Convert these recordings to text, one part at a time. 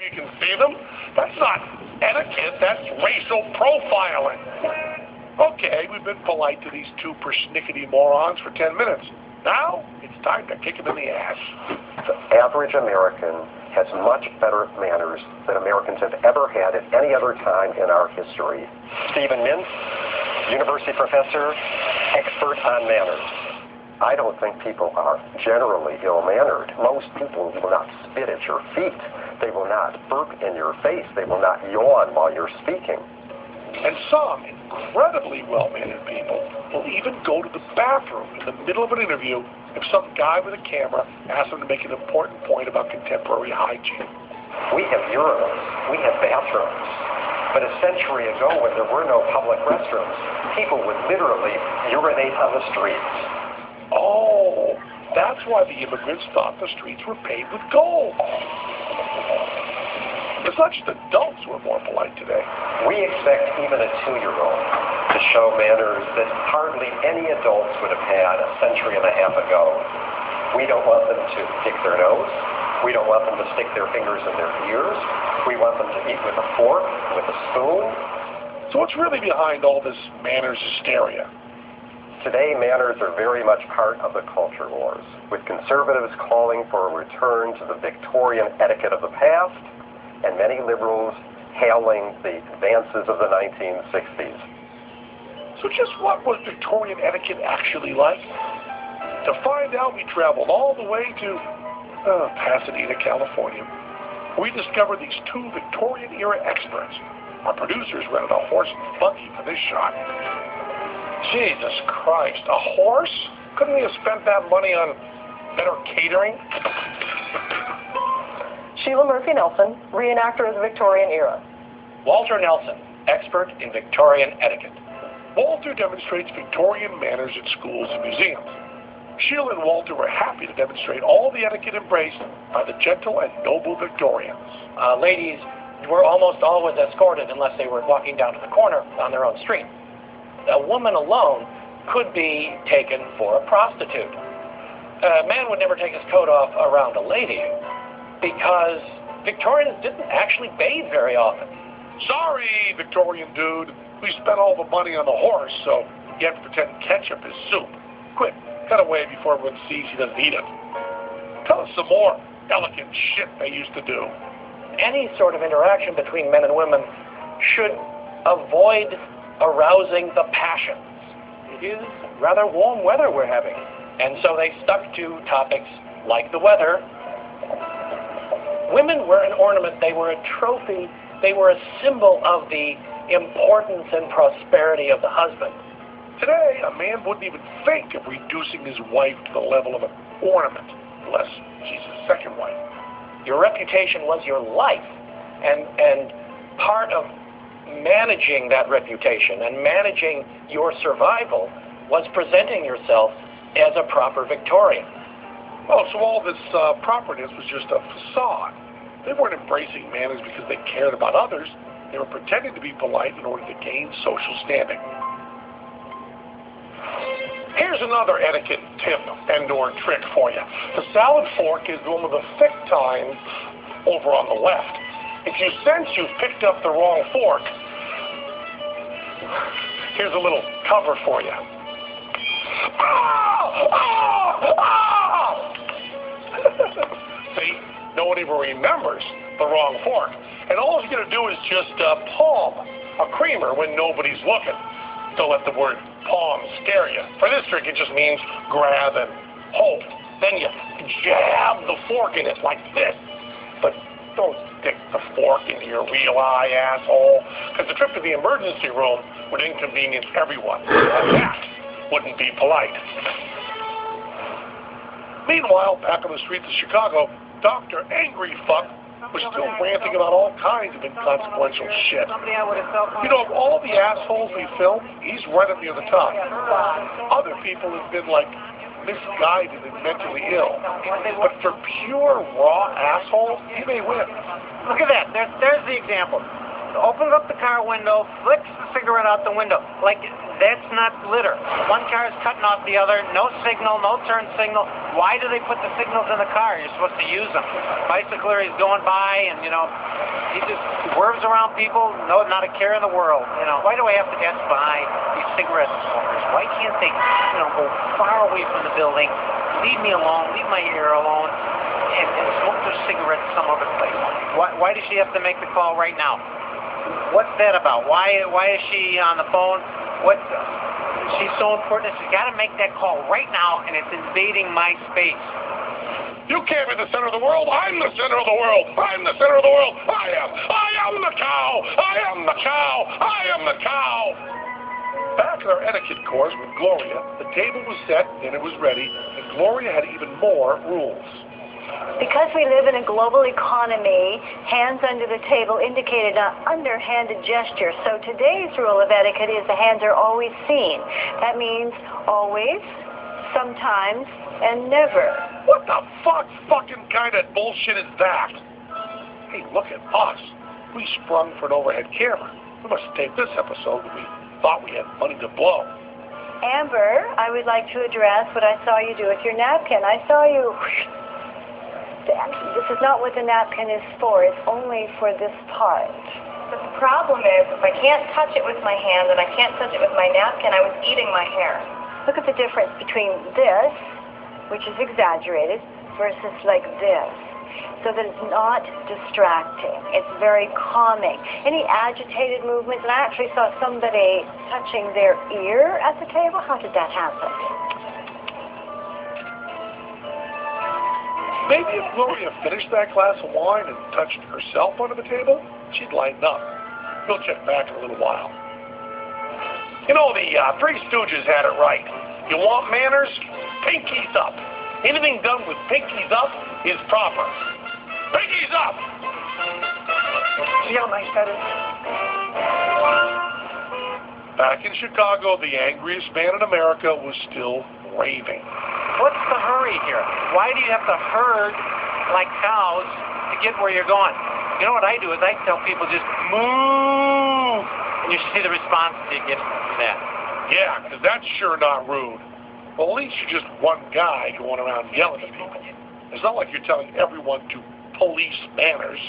You can see them? That's not etiquette, that's racial profiling. Okay, we've been polite to these two persnickety morons for 10 minutes. Now, it's time to kick them in the ass. The average American has much better manners than Americans have ever had at any other time in our history. Stephen Mintz, university professor, expert on manners. I don't think people are generally ill-mannered. Most people will not spit at your feet. They will not burp in your face. They will not yawn while you're speaking. And some incredibly well-mannered people will even go to the bathroom in the middle of an interview if some guy with a camera asks them to make an important point about contemporary hygiene. We have urinals. We have bathrooms. But a century ago, when there were no public restrooms, people would literally urinate on the streets. Oh, that's why the immigrants thought the streets were paved with gold. It's not just adults who are more polite today. We expect even a 2-year-old to show manners that hardly any adults would have had a century and a half ago. We don't want them to pick their nose. We don't want them to stick their fingers in their ears. We want them to eat with a fork, with a spoon. So what's really behind all this manners hysteria? Today, manners are very much part of the culture wars, with conservatives calling for a return to the Victorian etiquette of the past, and many liberals hailing the advances of the 1960s. So just what was Victorian etiquette actually like? To find out, we traveled all the way to Pasadena, California. We discovered these two Victorian-era experts. Our producers rented a horse and buggy for this shot. Jesus Christ, a horse? Couldn't we have spent that money on better catering? Sheila Murphy Nelson, reenactor of the Victorian era. Walter Nelson, expert in Victorian etiquette. Walter demonstrates Victorian manners at schools and museums. Sheila and Walter were happy to demonstrate all the etiquette embraced by the gentle and noble Victorians. Ladies were almost always escorted unless they were walking down to the corner on their own street. A woman alone could be taken for a prostitute. A man would never take his coat off around a lady because Victorians didn't actually bathe very often. Sorry, Victorian dude. We spent all the money on the horse, so you have to pretend ketchup is soup. Quick, cut away before everyone sees he doesn't eat it. Tell us some more elegant shit they used to do. Any sort of interaction between men and women should avoid arousing the passions. It is rather warm weather we're having. And so they stuck to topics like the weather. Women were an ornament. They were a trophy. They were a symbol of the importance and prosperity of the husband. Today, a man wouldn't even think of reducing his wife to the level of an ornament, unless she's his second wife. Your reputation was your life. And part of managing that reputation and managing your survival was presenting yourself as a proper Victorian. Oh, so all this properness was just a facade. They weren't embracing manners because they cared about others. They were pretending to be polite in order to gain social standing. Here's another etiquette tip and/or trick for you. The salad fork is the one with the thick tines over on the left. If you sense you've picked up the wrong fork, here's a little cover for you. See, nobody even remembers the wrong fork. And all you're going to do is just palm a creamer when nobody's looking. Don't let the word palm scare you. For this trick, it just means grab and hold. Then you jab the fork in it like this. But don't stick the fork into your real eye, asshole, because the trip to the emergency room would inconvenience everyone. And that wouldn't be polite. Meanwhile, back on the streets of Chicago, Dr. Angry Fuck was still ranting about all kinds of inconsequential shit. You know, of all the assholes we filmed, he's right up near the top. Other people have been, like, misguided and mentally ill. But for pure, raw assholes, he may win. Look at that. There's the example. Opens up the car window, flicks the cigarette out the window. Like, that's not litter. One car is cutting off the other. No signal, no turn signal. Why do they put the signals in the car? You're supposed to use them. Bicycler, he's going by, and, he just swerves around people, not a care in the world. Why do I have to pass by these cigarette smokers? Why can't they, go far away from the building, leave me alone, leave my ear alone, and smoke their cigarettes some other place? Why does she have to make the call right now? What's that about? Why is she on the phone? She's so important. She's got to make that call right now, and it's invading my space. You can't be the center of the world. I'm the center of the world. I'm the center of the world. I am the cow. I am the cow. I am the cow. Back in our etiquette course with Gloria, the table was set and it was ready, and Gloria had even more rules. Because we live in a global economy, hands under the table indicated an underhanded gesture. So today's rule of etiquette is the hands are always seen. That means always, sometimes, and never. What the fucking kind of bullshit is that? Hey, look at us. We sprung for an overhead camera. We must have taped this episode when we thought we had money to blow. Amber, I would like to address what I saw you do with your napkin. I saw you... This is not what the napkin is for. It's only for this part. But the problem is, if I can't touch it with my hand and I can't touch it with my napkin, I was eating my hair. Look at the difference between this, which is exaggerated, versus like this. So that it's not distracting. It's very calming. Any agitated movements, and I actually saw somebody touching their ear at the table. How did that happen? Maybe if Gloria finished that glass of wine and touched herself under the table, she'd lighten up. We'll check back in a little while. The Three Stooges had it right. You want manners? Pinkies up. Anything done with pinkies up is proper. Pinkies up! See how nice that is? Back in Chicago, the angriest man in America was still raving. What's the hurry here? Why do you have to herd like cows to get where you're going? You know what I do is I tell people just move, and you see the response you get from that. Yeah, because that's sure not rude. Well, at least you're just one guy going around yelling at people. It's not like you're telling everyone to police manners.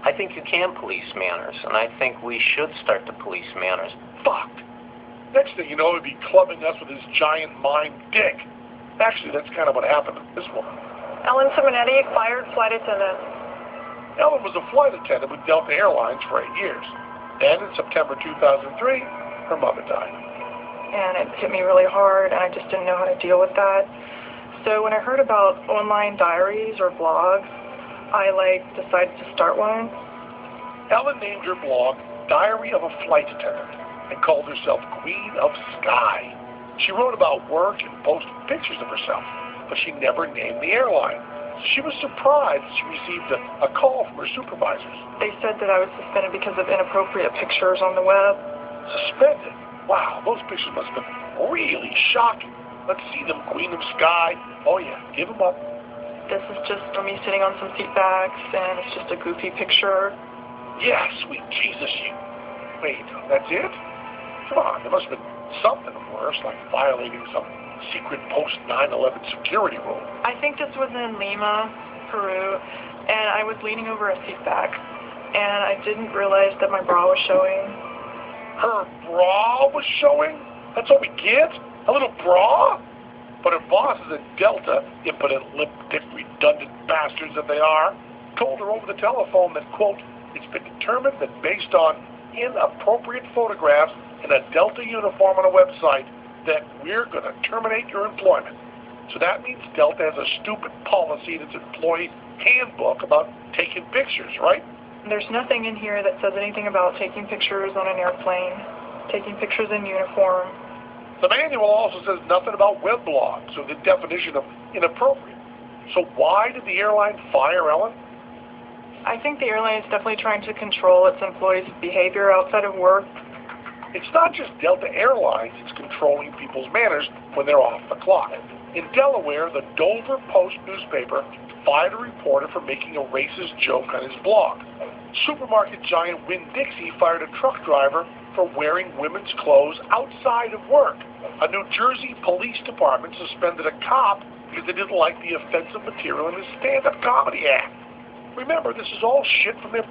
I think you can police manners, and I think we should start to police manners. Fuck. Next thing you know, he'd be clubbing us with his giant mime dick. Actually, that's kind of what happened to this woman. Ellen Simonetti, fired flight attendant. Ellen was a flight attendant with Delta Airlines for 8 years. Then, in September 2003, her mother died. And it hit me really hard, and I just didn't know how to deal with that. So when I heard about online diaries or blogs, I decided to start one. Ellen named her blog Diary of a Flight Attendant and called herself Queen of Sky. She wrote about work and posted pictures of herself, but she never named the airline. She was surprised she received a call from her supervisors. They said that I was suspended because of inappropriate pictures on the web. Suspended? Wow, those pictures must have been really shocking. Let's see them, Queen of Sky. Oh yeah, give them up. This is just me sitting on some seat backs, and it's just a goofy picture. Yeah, sweet Jesus, Wait, that's it? Come on, there must have been something worse, like violating some secret post-9/11 security rule. I think this was in Lima, Peru, and I was leaning over a seat back, and I didn't realize that my bra was showing. Her bra was showing? That's all we get? A little bra? But her bosses at Delta, impotent, lip-dick, redundant bastards that they are, told her over the telephone that, quote, it's been determined that based on inappropriate photographs in a Delta uniform on a website that we're going to terminate your employment. So that means Delta has a stupid policy in its employee handbook about taking pictures, right? There's nothing in here that says anything about taking pictures on an airplane, taking pictures in uniform. The manual also says nothing about web blogs or the definition of inappropriate. So why did the airline fire Ellen? I think the airline is definitely trying to control its employees' behavior outside of work. It's not just Delta Airlines that's controlling people's manners when they're off the clock. In Delaware, the Dover Post newspaper fired a reporter for making a racist joke on his blog. Supermarket giant Winn-Dixie fired a truck driver for wearing women's clothes outside of work. A New Jersey police department suspended a cop because they didn't like the offensive material in his stand-up comedy act. Remember, this is all shit from their